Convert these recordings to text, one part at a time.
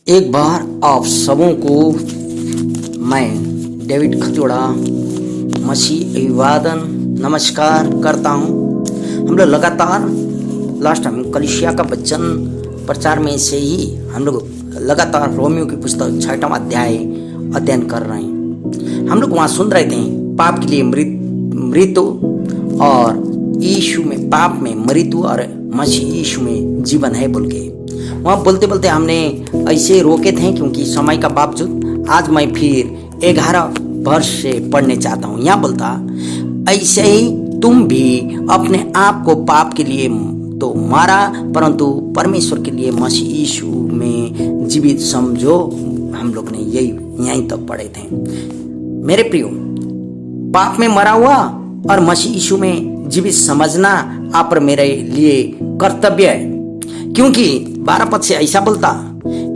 एक बार आप सबों को मैं डेविड खचोड़ा मसीह अभिवादन नमस्कार करता हूँ। हम लोग लगातार लास्ट टाइम कलीसिया का वचन प्रचार में से ही हम लोग लगातार रोमियो की पुस्तक 6वां अध्याय अध्ययन कर रहे हैं। हम लोग वहाँ सुन रहे थे पाप के लिए मृत्यु और यीशु में पाप में मृत्यु और मसीह यीशु में जीवन है बोल के वहाँ बोलते बोलते हमने ऐसे रोके थे, क्योंकि समय का बावजूद आज मैं फिर 11 वर्ष से पढ़ने चाहता हूँ। यहाँ बोलता ऐसे ही तुम भी अपने आप को पाप के लिए तो मारा, परंतु परमेश्वर के लिए मसीह यीशु में जीवित समझो। हम लोग ने यहीं तक पढ़े थे। मेरे प्रियो, पाप में मरा हुआ और मसीह यीशु में जीवित समझना आप पर मेरे लिए कर्तव्य है, क्योंकि 12 पद से ऐसा बोलता,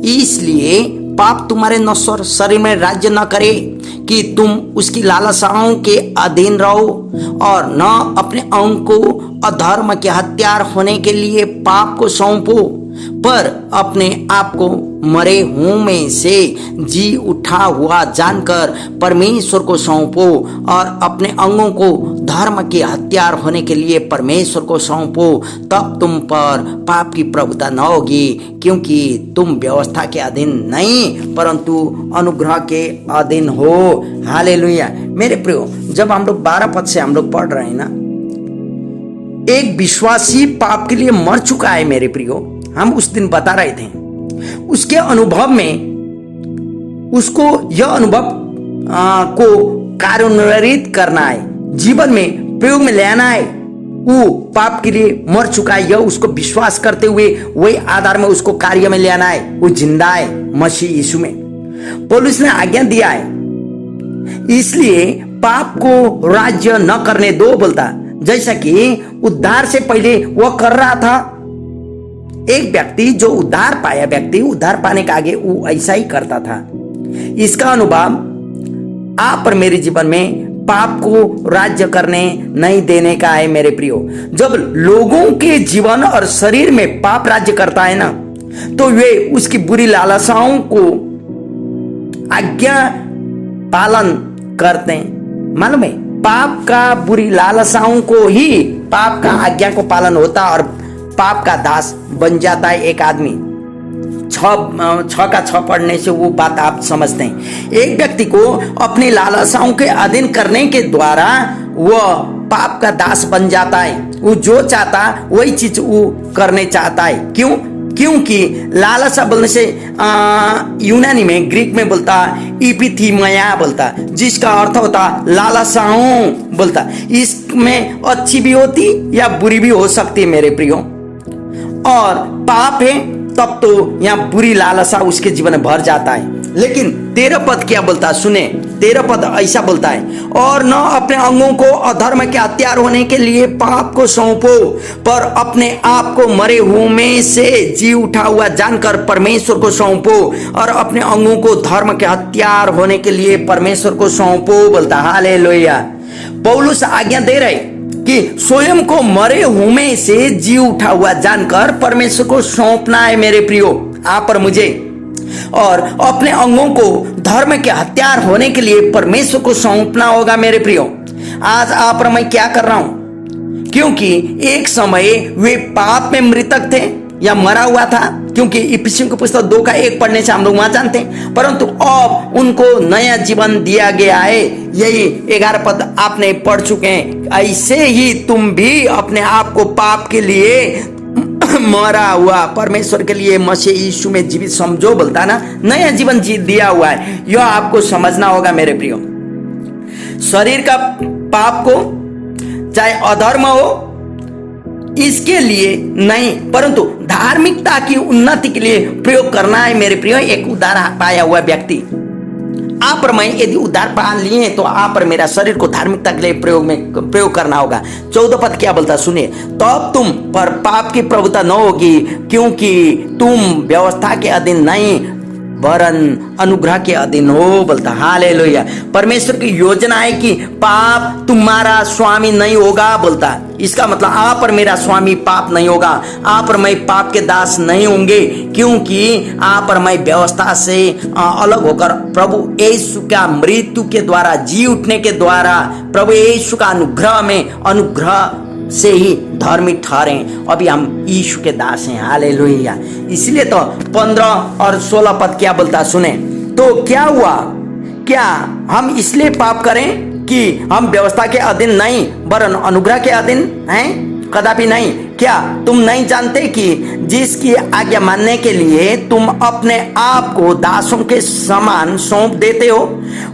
इसलिए पाप तुम्हारे नश्वर शरीर में राज्य न करे कि तुम उसकी लालसाओं के अधीन रहो, और न अपने अंग को अधर्म के हथियार होने के लिए पाप को सौंपो, पर अपने आप को मरे हुओं में से जी उठा हुआ जानकर परमेश्वर को सौंपो, और अपने अंगों को धर्म के हथियार होने के लिए परमेश्वर को सौंपो। तब तुम पर पाप की प्रभुता न होगी, क्योंकि तुम व्यवस्था के अधीन नहीं परंतु अनुग्रह के अधीन हो। हालेलुया। मेरे प्रियो, जब हम लोग 12 पद से हम लोग पढ़ रहे हैं ना, एक विश्वासी पाप के लिए मर चुका है। मेरे प्रियो, हम उस दिन बता रहे थे उसके अनुभव में उसको यह अनुभव को कार्यान्वित करना है, जीवन में प्रयोग में ले आना है। वो पाप के लिए मर चुका है, यह उसको विश्वास करते हुए वही आधार में उसको कार्य में ले आना है। वो जिंदा है मसीह यीशु में। पौलुस ने आज्ञा दिया है, इसलिए पाप को राज्य न करने दो बोलता, जैसा कि उद्धार से पहले वह कर रहा था। एक व्यक्ति जो उद्धार पाया व्यक्ति उद्धार पाने के आगे वो ऐसा ही करता था। इसका अनुभव आप और मेरे जीवन में पाप को राज्य करने नहीं देने का है। मेरे प्रियो, जब लोगों के जीवन और शरीर में पाप राज्य करता है ना, तो वे उसकी बुरी लालसाओं को आज्ञा पालन करते हैं। मालूम है, पाप का बुरी लालसाओं को ही पाप का आज्ञा को पालन होता और पाप का दास बन जाता है एक आदमी। 6 पढ़ने से वो बात आप समझते हैं। एक व्यक्ति को अपनी लालसाओं के अधीन करने के द्वारा वह पाप का दास बन जाता है। वो जो चाहता वही चीज वो करने चाहता है। क्यों? क्योंकि लालसा बोलने से यूनानी में ग्रीक में बोलता इपिथीमया बोलता, जिसका अर्थ होता लालसाओं बोलता। इसमें अच्छी भी होती या बुरी भी हो सकती है मेरे प्रियो। और पाप है तब तो यहाँ बुरी लालसा उसके जीवन में भर जाता है। लेकिन 13 पद क्या बोलता, सुने। 13 पद ऐसा बोलता है, और न अपने अंगों को अधर्म के हथियार होने के लिए पाप को सौंपो, पर अपने आप को मरे हुओं में से जी उठा हुआ जानकर परमेश्वर को सौंपो, और अपने अंगों को धर्म के हथियार होने के लिए परमेश्वर को सौंपो बोलता। हालेलुया। पौलुस आज्ञा दे रहे कि स्वयं को मरे हुओं में से जी उठा हुआ जानकर परमेश्वर को सौंपना है मेरे प्रियो, आप और मुझे। और अपने अंगों को धर्म के हथियार होने के लिए परमेश्वर को सौंपना होगा मेरे प्रियो। आज आप और मैं क्या कर रहा हूं, क्योंकि एक समय वे पाप में मृतक थे या मरा हुआ था, क्योंकि इफिसियों की पुस्तक 2:1 पढ़ने से हम लोग वहां जानते हैं, परंतु अब उनको नया जीवन दिया गया है। यही 11 पद आपने पढ़ चुके हैं। ऐसे ही तुम भी अपने आप को पाप के लिए मरा हुआ परमेश्वर के लिए मसीह यीशु में जीवित समझो बोलता ना, नया जीवन दिया हुआ है। यह आपको समझना होगा मेरे प्रियो। शरीर का पाप को चाहे अधर्म हो इसके लिए नहीं, परंतु धार्मिकता की उन्नति के लिए प्रयोग करना है मेरे प्रियो। एक उद्धार पाया हुआ व्यक्ति, आप और मैं यदि उद्धार पा लिए तो आप और मेरा शरीर को धार्मिकता के लिए प्रयोग करना होगा। 14 पद क्या बोलता, सुनिए। तब तुम पर पाप की प्रभुता न होगी, क्योंकि तुम व्यवस्था के अधीन नहीं वरन अनुग्रह के अधीन हो बोलता। हालेलुया। परमेश्वर की योजना है कि पाप तुम्हारा स्वामी नहीं होगा बोलता। इसका मतलब आप और मेरा स्वामी पाप नहीं होगा, आप और मैं पाप के दास नहीं होंगे, क्योंकि आप और मैं व्यवस्था से अलग होकर प्रभु यीशु का मृत्यु के द्वारा, जी उठने के द्वारा, प्रभु यीशु का अनुग्रह में, अनुग्रह से ही धार्मिक ठहरे। अभी हम यीशु के दास हैं। हालेलुया। इसलिए तो 15 और 16 पद क्या बोलता सुने। तो क्या हुआ, क्या हम इसलिए पाप करें कि हम व्यवस्था के अधीन नहीं वरन अनुग्रह के अधीन हैं? कदापि नहीं। क्या तुम नहीं जानते कि जिसकी आज्ञा मानने के लिए तुम अपने आप को दासों के समान सौंप देते हो,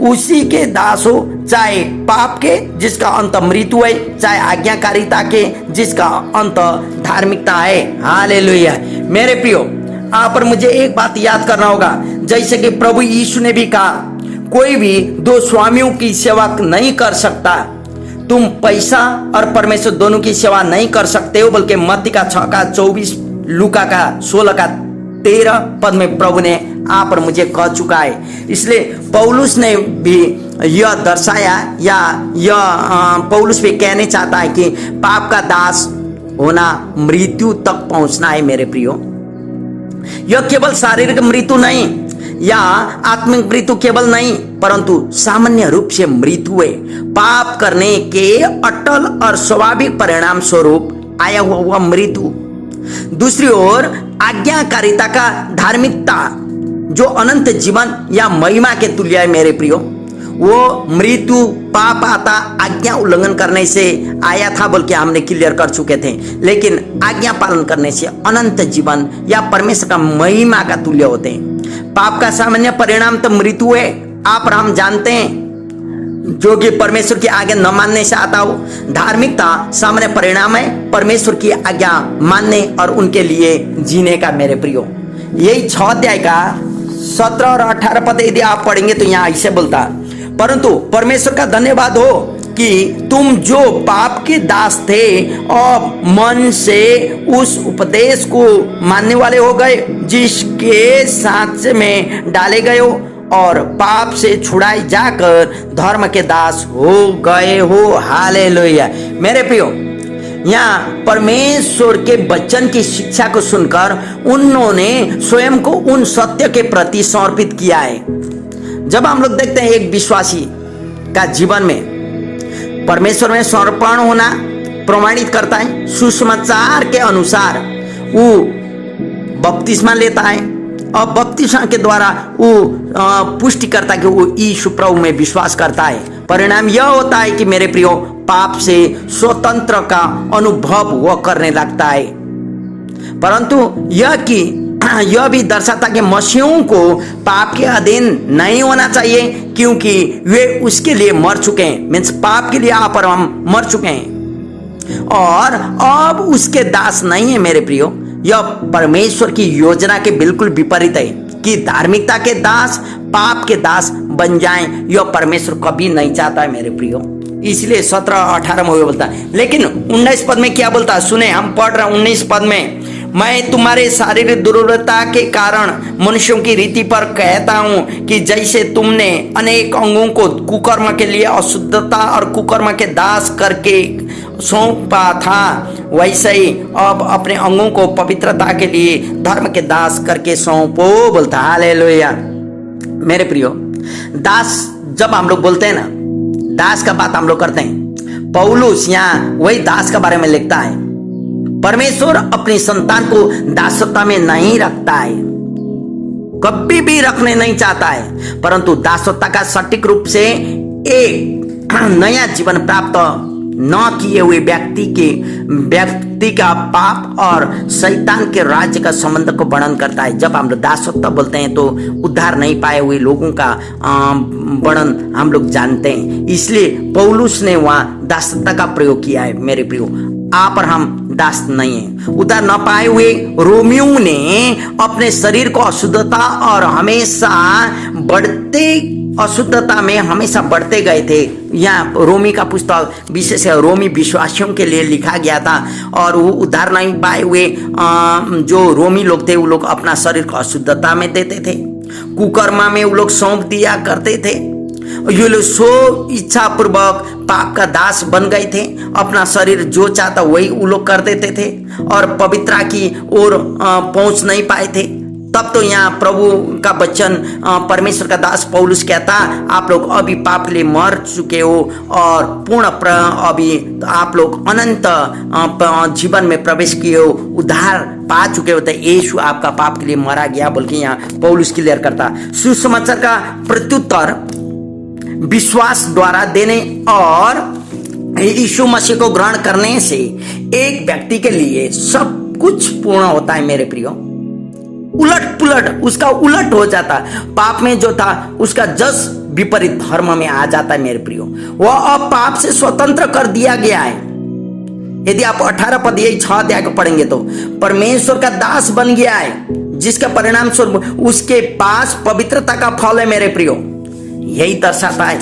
उसी के दास हो, चाहे पाप के जिसका अंत मृत्यु है, चाहे आज्ञाकारिता के जिसका अंत धार्मिकता है। हालेलुया। मेरे प्रियो, आप पर मुझे एक बात याद करना होगा, जैसे कि प्रभु यीशु ने भी कहा, कोई भी दो स्वामियों की सेवा नहीं कर सकता। तुम पैसा और परमेश्वर दोनों की सेवा नहीं कर सकते हो, बल्कि मत्ती का 6 का 24, लूका का 16 का 13 पद में प्रभु ने आप और मुझे कह चुका है। इसलिए पौलुस ने भी यह दर्शाया, या यह पौलुस भी कहने चाहता है कि पाप का दास होना मृत्यु तक पहुंचना है। मेरे प्रियो, यह केवल शारीरिक मृत्यु नहीं या आत्मिक मृत्यु केवल नहीं, परंतु सामान्य रूप से मृत्यु है। पाप करने के अटल और स्वाभाविक परिणाम स्वरूप आया हुआ मृत्यु। दूसरी ओर आज्ञाकारिता का धार्मिकता जो अनंत जीवन या महिमा के तुल्य है। मेरे प्रियो, वो मृत्यु पाप आता आज्ञा उल्लंघन करने से आया था बोल के हमने क्लियर कर चुके थे, लेकिन आज्ञा पालन करने से अनंत जीवन या परमेश्वर का महिमा का तुल्य होते हैं। पाप का सामान्य परिणाम तो मृत्यु है, आप और हम जानते हैं, जो कि परमेश्वर की आज्ञा न मानने से आता हो। धार्मिकता सामान्य परिणाम है परमेश्वर की आज्ञा मानने और उनके लिए जीने का। मेरे प्रियो, यही 6 अध्याय का 17 और 18 पद यदि आप पढ़ेंगे तो यहाँ ऐसे बोलता, परंतु परमेश्वर का धन्यवाद हो कि तुम जो पाप के दास थे और मन से उस उपदेश को मानने वाले हो गए जिसके सांचे में डाले गए हो, और पाप से छुड़ाए जाकर धर्म के दास हो गए हो। हालेलुया। मेरे प्रियो, यहाँ परमेश्वर के वचन की शिक्षा को सुनकर उन्होंने स्वयं को उन सत्य के प्रति समर्पित किया है। जब हम लोग देखते हैं एक विश्वासी का जीवन में परमेश्वर में समर्पण होना प्रमाणित करता है, सुसमाचार के अनुसार वो बपतिस्मा लेता है और बपतिस्मा के द्वारा वो पुष्टि करता है कि वो यीशु प्रभु में विश्वास करता है। परिणाम यह होता है कि मेरे प्रियो, पाप से स्वतंत्र का अनुभव वह करने लगता है। परंतु यह भी दर्शाता कि मसीहों को पाप के अधीन नहीं होना चाहिए, क्योंकि वे उसके लिए मर चुके हैं। मीन्स पाप के लिए आप और हम मर चुके हैं और अब उसके दास नहीं है। मेरे प्रियो, यह परमेश्वर की योजना के बिल्कुल विपरीत है कि धार्मिकता के दास पाप के दास बन जाएं। यह परमेश्वर कभी नहीं चाहता है। मेरे प्रियो, इसलिए 17-18 में बोलता है। लेकिन 19 पद में क्या बोलता है सुने, हम पढ़ रहे हैं 19 पद में, मैं तुम्हारे शारीरिक दुर्बलता के कारण मनुष्यों की रीति पर कहता हूं कि जैसे तुमने अनेक अंगों को कुकर्म के लिए अशुद्धता और कुकर्म के दास करके सौंपा था, वैसे ही अब अपने अंगों को पवित्रता के लिए धर्म के दास करके सौंपो बोलता। हालेलुया। मेरे प्रियो, दास जब हम लोग बोलते हैं ना, दास का बात हम लोग करते हैं, पौलुस यहाँ वही दास के बारे में लिखता है। परमेश्वर अपनी संतान को दासत्व में नहीं रखता है, कभी भी रखने नहीं चाहता है, परंतु दासत्व का सटीक रूप से एक नया जीवन प्राप्त न किए हुए व्यक्ति का पाप और शैतान के राज्य का संबंध को वर्णन करता है। जब हम लोग दासत्व बोलते हैं तो उद्धार नहीं पाए हुए लोगों का वर्णन हम लोग जानते हैं। इसलिए पौलुस ने वहां दासत्व का प्रयोग किया है। मेरे प्रियो, आप और हम दास नहीं है। उद्धार न पाए हुए रोमियों ने अपने शरीर को अशुद्धता और हमेशा बढ़ते अशुद्धता में हमेशा बढ़ते गए थे। यहाँ रोमी का पुस्तक विशेष रोमी विश्वासियों के लिए लिखा गया था, और वो उद्धार नहीं पाए हुए जो रोमी लोग थे वो लोग अपना शरीर को अशुद्धता में देते थे कुकर्मा में वो लोग सौंप दिया करते थे। ये लोग सो इच्छा पूर्वक पाप का दास बन गए थे। अपना शरीर जो चाहता वही वो लोग कर देते थे और पवित्रता की ओर पहुंच नहीं पाए थे। तब तो यहाँ प्रभु का वचन परमेश्वर का दास पौलुस कहता, आप लोग अभी पाप के लिए मर चुके हो और अभी आप लोग अनंत जीवन में प्रवेश किए हो, उद्धार पा चुके हो। तो यीशु आपका पाप के लिए मारा गया बोल के यहाँ पौलुस क्लियर करता। सुसमाचार का प्रत्युत्तर विश्वास द्वारा देने और यीशु मसीह को ग्रहण करने से एक व्यक्ति के लिए सब कुछ पूर्ण होता है मेरे प्रियो। उलट पुलट उसका उलट हो जाता, पाप में जो था उसका जस विपरीत धर्म में आ जाता है मेरे प्रियो। वह अब पाप से स्वतंत्र कर दिया गया है। यदि आप 18 पद यही 6 अध्याय को पढ़ेंगे तो परमेश्वर का दास बन गया है, जिसका परिणाम स्वरूप उसके पास पवित्रता का फल है मेरे प्रियो। यही दर्शाता है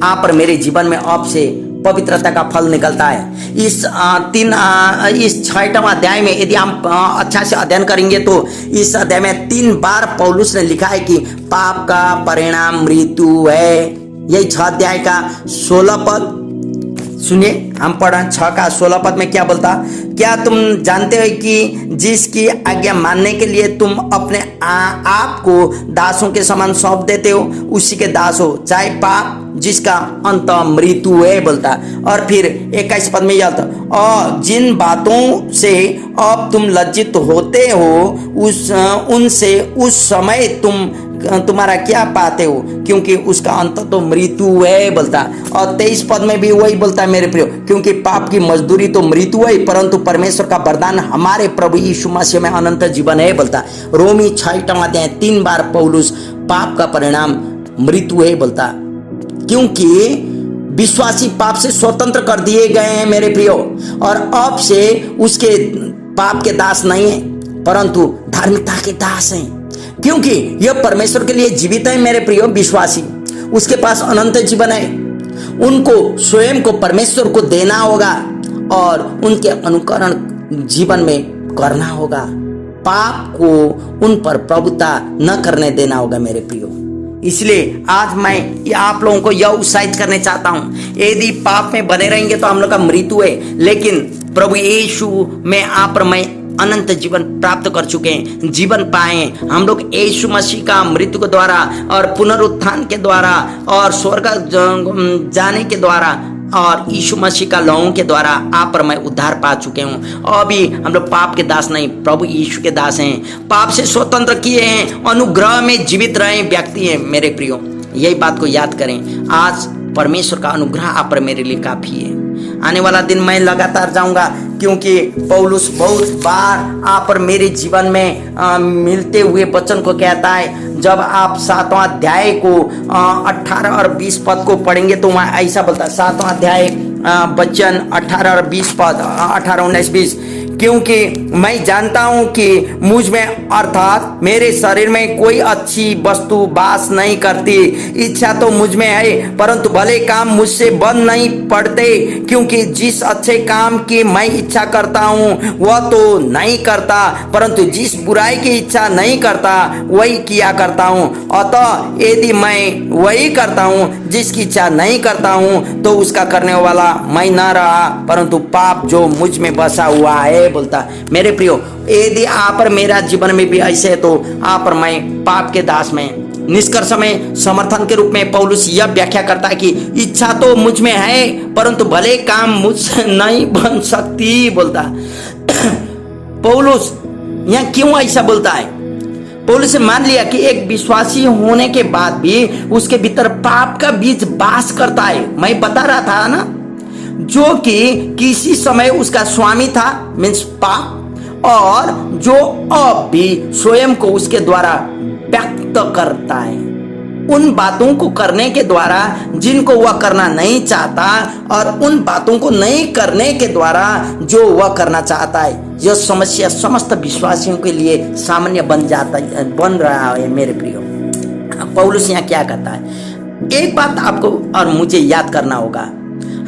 आप और मेरे जीवन में अब से पवित्रता का फल निकलता है। इस 6वां अध्याय में यदि हम अच्छा से अध्ययन करेंगे तो इस अध्याय में 3 बार पौलुस ने लिखा है कि पाप का परिणाम मृत्यु है। यही 6 अध्याय का 16 पद सुनिए, हम पढ़ा 6 का 16 पद में क्या बोलता, क्या तुम जानते हो कि जिसकी आज्ञा मानने के लिए तुम अपने आप को दासों के समान सौंप देते हो, उसी के दास हो, चाहे पाप जिसका अंत मृत्यु है बोलता। और फिर 21 पद में यह था, और जिन बातों से अब तुम लज्जित होते हो उनसे उस समय तुम्हारा क्या पाते हो, क्योंकि उसका अंत तो मृत्यु है बोलता। और 23 पद में भी वही बोलता है मेरे प्रियो, क्योंकि पाप की मजदूरी तो मृत्यु है, परंतु परमेश्वर का वरदान हमारे प्रभु यीशु मसीह में अनंत जीवन है बोलता। रोमी 6वां अध्याय 3 बार पौलुस पाप का परिणाम मृत्यु है बोलता, क्योंकि विश्वासी पाप से स्वतंत्र कर दिए गए हैं मेरे प्रियो, और अब से उसके पाप के दास नहीं है परंतु धार्मिकता के दास हैं। क्योंकि यह परमेश्वर के लिए जीवित है मेरे प्रियो। विश्वासी उसके पास अनंत जीवन है, उनको स्वयं को परमेश्वर को देना होगा और उनके अनुकरण जीवन में करना होगा। पाप को उन पर प्रभुता न करने देना होगा मेरे प्रियो। इसलिए आज मैं आप लोगों को यह उत्साहित करने चाहता हूं, यदि पाप में बने रहेंगे तो हम लोग का मृत्यु है, लेकिन प्रभु यीशु में आप और मैं अनंत जीवन प्राप्त कर चुके हैं, जीवन पाए। हम लोग यीशु मसीह का मृत्यु के द्वारा और पुनरुत्थान के द्वारा और स्वर्ग जाने के द्वारा और यीशु मसीह का लहू के द्वारा आप और मैं उद्धार पा चुके हूँ। अभी हम लोग पाप के दास नहीं, प्रभु यीशु के दास हैं। पाप से स्वतंत्र किए हैं, अनुग्रह में जीवित रहे व्यक्ति हैं मेरे प्रियो। यही बात को याद करें। आज परमेश्वर का अनुग्रह आप और मेरे लिए काफी है। आने वाला दिन मैं लगातार जाऊंगा, क्योंकि पौलुस बहुत बार आप और मेरे जीवन में मिलते हुए वचन को कहता है। जब आप 7वां अध्याय को 18 और 20 पद को पढ़ेंगे तो वहाँ ऐसा बोलता है, 7वां अध्याय वचन 18 और 20 पद, 18, 19, 20, क्योंकि मैं जानता हूं कि मुझ में अर्थात मेरे शरीर में कोई अच्छी वस्तु वास नहीं करती। इच्छा तो मुझ में है, परंतु भले काम मुझसे बन नहीं पड़ते, क्योंकि जिस अच्छे काम की मैं इच्छा करता हूं वह तो नहीं करता, परंतु जिस बुराई की इच्छा नहीं करता वही किया करता हूं। अतः यदि मैं वही करता हूं जिसकी इच्छा नहीं करता हूं, तो उसका करने वाला मैं न रहा, परंतु पाप जो मुझ में बसा हुआ है बोलता। मेरे प्रियो, यदि आप और मेरा जीवन में भी ऐसे है तो आप और मैं पाप के दास में। निष्कर्ष में समर्थन के रूप में पौलुस यह व्याख्या करता है कि इच्छा तो मुझ में है, परंतु भले काम मुझसे नहीं बन सकती बोलता। पौलुस यहाँ क्यों ऐसा बोलता है? पौलुस ने मान लिया कि एक विश्वासी होने के बाद भी उसके भीतर पाप का बीज वास करता है। मैं बता रहा था ना, जो कि किसी समय उसका स्वामी था, मीन्स पाप, और जो अब भी स्वयं को उसके द्वारा व्यक्त करता है, उन बातों को करने के द्वारा जिनको वह करना नहीं चाहता, और उन बातों को नहीं करने के द्वारा जो वह करना चाहता है। यह समस्या समस्त विश्वासियों के लिए सामान्य बन रहा है मेरे प्रियो। पौलुस यहाँ क्या कहता है? एक बात आपको और मुझे याद करना होगा,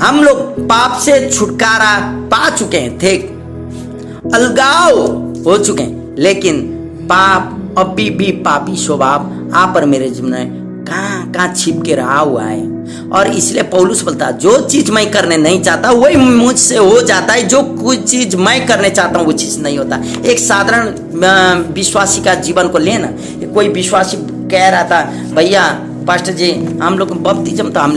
हम लोग पाप से छुटकारा पा चुके हैं, थे अलगाव हो चुके हैं, लेकिन पाप अभी भी पापी स्वभाव आप और मेरे जीवन में कहाँ कहाँ छिप के रहा हुआ है। और इसलिए पौलुस बोलता है जो चीज मैं करने नहीं चाहता वही मुझसे हो जाता है, जो कुछ चीज मैं करने चाहता हूँ वो चीज नहीं होता। एक साधारण विश्वासी का जीवन को लेना, कोई विश्वासी कह रहा था भैया पास्टर जी हम लोग बपतिस्म तो हम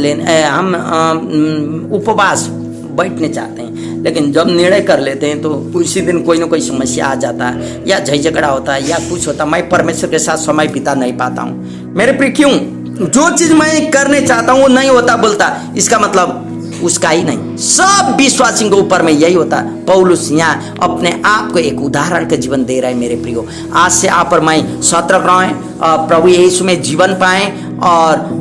उपवास बैठने चाहते हैं, लेकिन जब निर्णय कर लेते हैं तो उसी दिन कोई ना कोई समस्या आ जाता है या झगड़ा होता है या कुछ होता है, मैं परमेश्वर के साथ समय बिता नहीं पाता हूँ। मेरे प्रिय क्यों? जो चीज मैं करने चाहता हूँ वो नहीं होता बोलता, इसका मतलब उसका ही नहीं। सब विश्वासियों के ऊपर में यही होता। पौलुस यहाँ अपने आप को एक उदाहरण के जीवन दे रहा है। मेरे प्रियो, आज से आप और मैं सतर्क रहें, प्रभु यीशु में जीवन पाएं और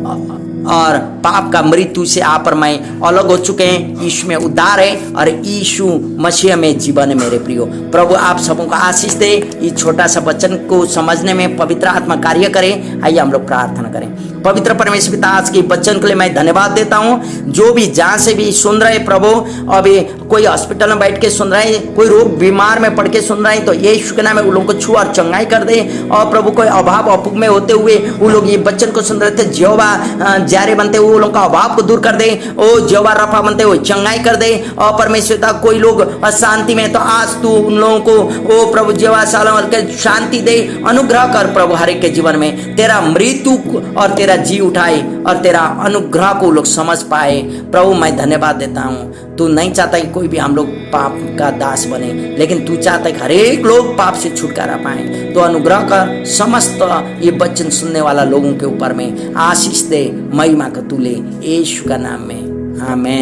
पाप का मृत्यु से आप और मैं अलग हो चुके हैं, यीशु में उद्धार है और यीशु मसीह में जीवन है। मेरे प्रियो, प्रभु आप सबों को आशीष दे, इस छोटा सा वचन को समझने में पवित्र आत्मा कार्य करे। आइए हम लोग प्रार्थना करें। पवित्र परमेश्वर पिता, आज के वचन के लिए मैं धन्यवाद देता हूँ। जो भी जहाँ से भी सुन रहे प्रभु, अभी कोई हॉस्पिटल में बैठ के सुन रहे हैं, कोई रोग बीमार में पड़ के सुन रहे हैं, तो यीशु के नाम में उन लोगों को छू और चंगाई कर दे। और प्रभु कोई अभाव अपुग में होते हुए वो लोग ये वचन को सुन रहे थे, यहोवा जारे बनते वो लोगों का अभाव को दूर कर दे, ओ यहोवा रफा बनते वो चंगाई कर दे। और परमेश्वर पिता कोई लोग अशांति में, तो आज तू उन लोगों को ओ प्रभु यहोवा सालों के शांति दे, अनुग्रह कर प्रभु हर एक के जीवन में तेरा मृत्यु और तेरा जी उठाए और तेरा अनुग्रह को लोग समझ पाए। प्रभु मैं धन्यवाद देता हूँ। तू नहीं चाहता कि कोई भी हम लोग पाप का दास बने, लेकिन तू चाहता है कि हर एक लोग पाप से छुटकारा पाए। तो अनुग्रह कर समस्त ये वचन सुनने वाला लोगों के ऊपर में आशीष दे, महिमा का तू ले, यीशु का नाम में, आमीन।